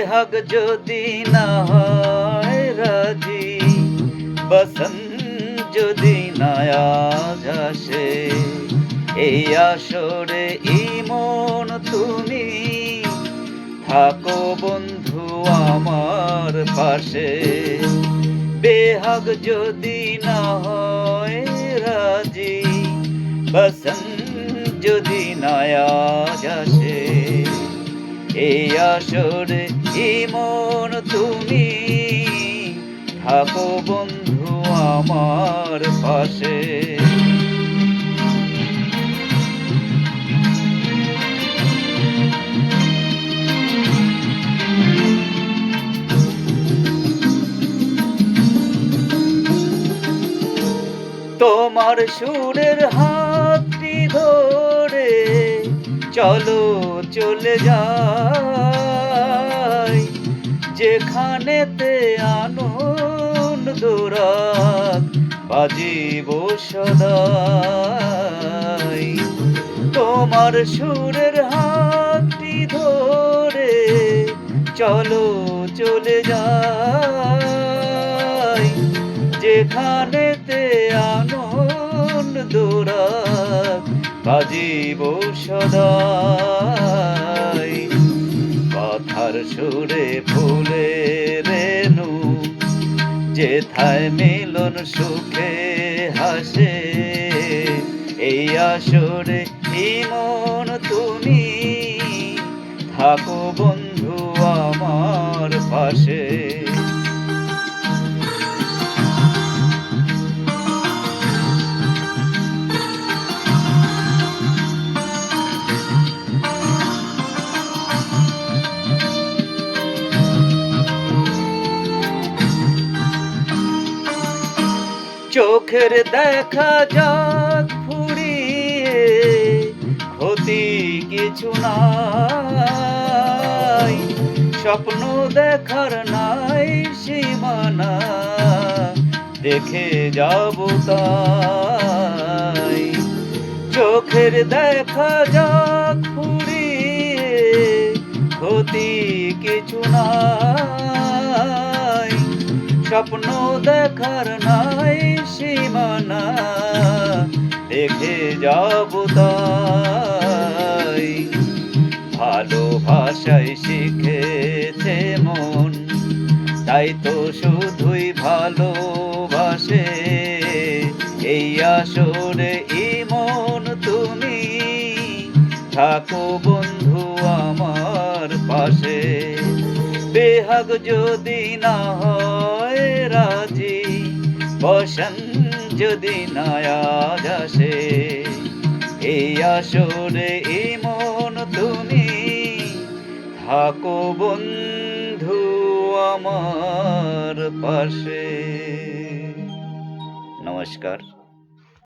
বেহাগ যদি না হয় রাজি, বসন্ত যদি না আজ আসে, এই আসরে ইমন তুমি থাকো বন্ধু আমার পাশে। বেহাগ যদি না হয় রাজি, বসন্ত যদি না আজ আসে, এই আসরে ইমন তুমি থাকো বন্ধু আমার পাশে। তোমার সুরের হাতটি ধরে চলো চলে যাই, যেখানেতে আনন্দ রাগ বাজিব সদাই। তোমার সুরের হাতটি ধরে চলো চলে যাই, যেখানেতে আনন্দ রাগ বাজিব সদাই। কথার সুরে ফুলের রেণু যেথায় মিলন সুখে হাসে, এই আসরে ইমন তুমি থাকো বন্ধু আমার পাশে। চোখের দেখা যাক ফুরিয়ে, ক্ষতি কিছু নাই, স্বপ্ন দেখার নাই সীমানা, দেখে যাব তাই। চোখের দেখা যাক ফুরিয়ে, ক্ষতি কিছু নাই, স্বপ্ন দেখার নাই সীমানা, দেখে যাব তাই। ভালোবাসায় শিখেছে মন, তাই তো শুধুই ভালোবাসে, এই আসরে ইমন তুমি থাকো বন্ধু আমার পাশে। বেহাগ যদি না হয় রাজি, বসন্ত যদি না আজ আসে, এই আসরে ইমন তুমি থাকো বন্ধু আমার পাশে। নমস্কার।